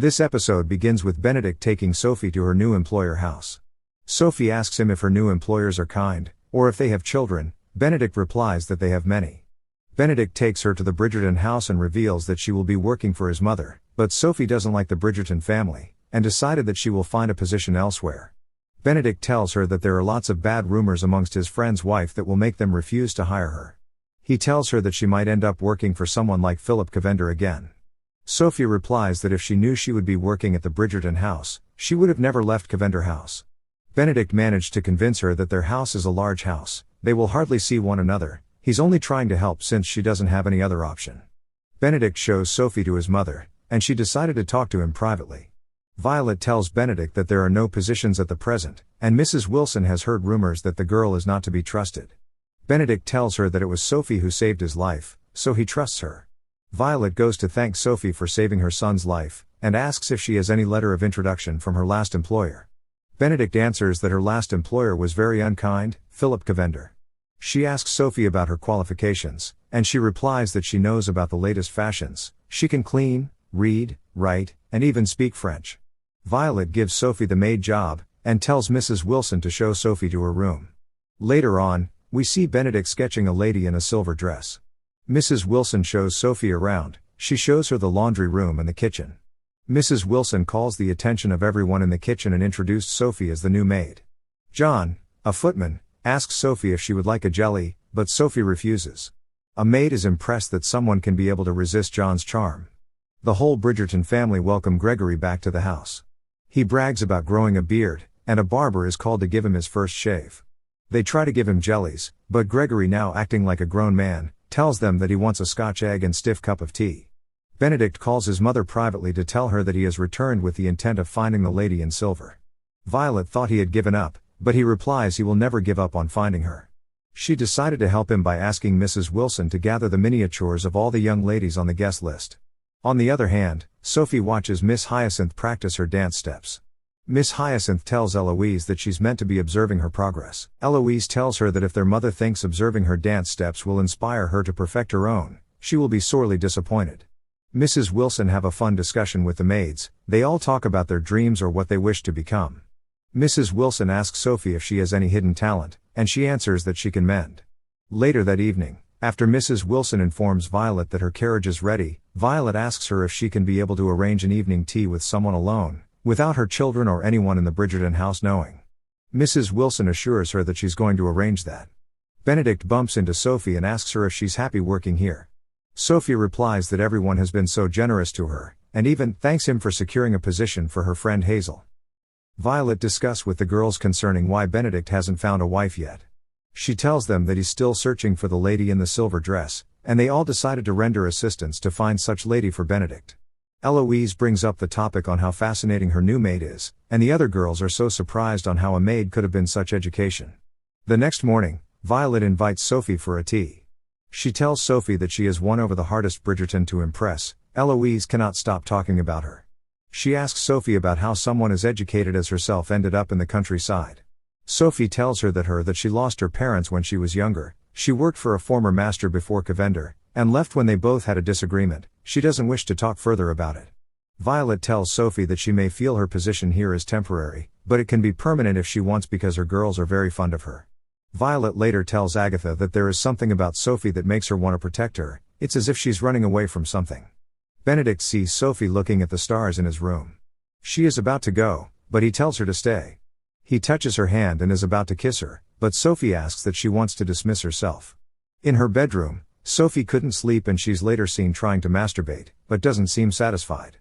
This episode begins with Benedict taking Sophie to her new employer house. Sophie asks him if her new employers are kind, or if they have children. Benedict replies that they have many. Benedict takes her to the Bridgerton house and reveals that she will be working for his mother, but Sophie doesn't like the Bridgerton family, and decided that she will find a position elsewhere. Benedict tells her that there are lots of bad rumors amongst his friend's wife that will make them refuse to hire her. He tells her that she might end up working for someone like Philip Cavender again. Sophie replies that if she knew she would be working at the Bridgerton house, she would have never left Cavender house. Benedict managed to convince her that their house is a large house, they will hardly see one another, he's only trying to help since she doesn't have any other option. Benedict shows Sophie to his mother, and she decided to talk to him privately. Violet tells Benedict that there are no positions at the present, and Mrs. Wilson has heard rumors that the girl is not to be trusted. Benedict tells her that it was Sophie who saved his life, so he trusts her. Violet goes to thank Sophie for saving her son's life, and asks if she has any letter of introduction from her last employer. Benedict answers that her last employer was very unkind, Philip Cavender. She asks Sophie about her qualifications, and she replies that she knows about the latest fashions, she can clean, read, write, and even speak French. Violet gives Sophie the maid job, and tells Mrs. Wilson to show Sophie to her room. Later on, we see Benedict sketching a lady in a silver dress. Mrs. Wilson shows Sophie around, she shows her the laundry room and the kitchen. Mrs. Wilson calls the attention of everyone in the kitchen and introduced Sophie as the new maid. John, a footman, asks Sophie if she would like a jelly, but Sophie refuses. A maid is impressed that someone can be able to resist John's charm. The whole Bridgerton family welcome Gregory back to the house. He brags about growing a beard, and a barber is called to give him his first shave. They try to give him jellies, but Gregory, now acting like a grown man, tells them that he wants a Scotch egg and stiff cup of tea. Benedict calls his mother privately to tell her that he has returned with the intent of finding the lady in silver. Violet thought he had given up, but he replies he will never give up on finding her. She decided to help him by asking Mrs. Wilson to gather the miniatures of all the young ladies on the guest list. On the other hand, Sophie watches Miss Hyacinth practice her dance steps. Miss Hyacinth tells Eloise that she's meant to be observing her progress. Eloise tells her that if their mother thinks observing her dance steps will inspire her to perfect her own, she will be sorely disappointed. Mrs. Wilson have a fun discussion with the maids, they all talk about their dreams or what they wish to become. Mrs. Wilson asks Sophie if she has any hidden talent, and she answers that she can mend. Later that evening, after Mrs. Wilson informs Violet that her carriage is ready, Violet asks her if she can be able to arrange an evening tea with someone alone, without her children or anyone in the Bridgerton house knowing. Mrs. Wilson assures her that she's going to arrange that. Benedict bumps into Sophie and asks her if she's happy working here. Sophie replies that everyone has been so generous to her, and even thanks him for securing a position for her friend Hazel. Violet discusses with the girls concerning why Benedict hasn't found a wife yet. She tells them that he's still searching for the lady in the silver dress, and they all decided to render assistance to find such lady for Benedict. Eloise brings up the topic on how fascinating her new maid is, and the other girls are so surprised on how a maid could have been such education. The next morning, Violet invites Sophie for a tea. She tells Sophie that she has won over the hardest Bridgerton to impress. Eloise cannot stop talking about her. She asks Sophie about how someone as educated as herself ended up in the countryside. Sophie tells her that she lost her parents when she was younger, she worked for a former master before Cavender, and left when they both had a disagreement. She doesn't wish to talk further about it. Violet tells Sophie that she may feel her position here is temporary, but it can be permanent if she wants because her girls are very fond of her. Violet later tells Agatha that there is something about Sophie that makes her want to protect her, it's as if she's running away from something. Benedict sees Sophie looking at the stars in his room. She is about to go, but he tells her to stay. He touches her hand and is about to kiss her, but Sophie asks that she wants to dismiss herself. In her bedroom, Sophie couldn't sleep and she's later seen trying to masturbate, but doesn't seem satisfied.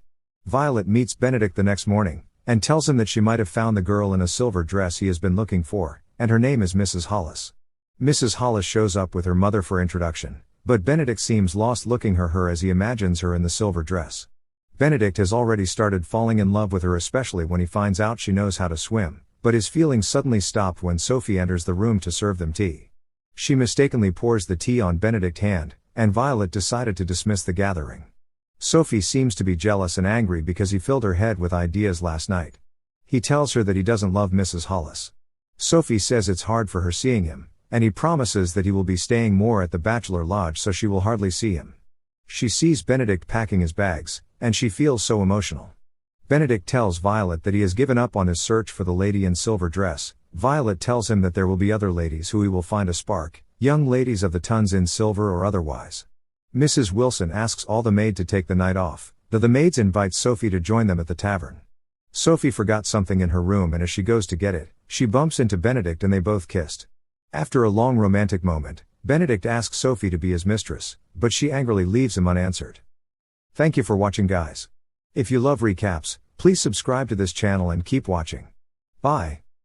Violet meets Benedict the next morning, and tells him that she might have found the girl in a silver dress he has been looking for, and her name is Mrs. Hollis. Mrs. Hollis shows up with her mother for introduction, but Benedict seems lost looking at her as he imagines her in the silver dress. Benedict has already started falling in love with her, especially when he finds out she knows how to swim, but his feelings suddenly stop when Sophie enters the room to serve them tea. She mistakenly pours the tea on Benedict's hand, and Violet decided to dismiss the gathering. Sophie seems to be jealous and angry because he filled her head with ideas last night. He tells her that he doesn't love Mrs. Hollis. Sophie says it's hard for her seeing him, and he promises that he will be staying more at the bachelor lodge so she will hardly see him. She sees Benedict packing his bags, and she feels so emotional. Benedict tells Violet that he has given up on his search for the lady in silver dress. Violet tells him that there will be other ladies who he will find a spark, young ladies of the tons in silver or otherwise. Mrs. Wilson asks all the maids to take the night off, though the maids invite Sophie to join them at the tavern. Sophie forgot something in her room, and as she goes to get it, she bumps into Benedict and they both kissed. After a long romantic moment, Benedict asks Sophie to be his mistress, but she angrily leaves him unanswered. Thank you for watching, guys. If you love recaps, please subscribe to this channel and keep watching. Bye.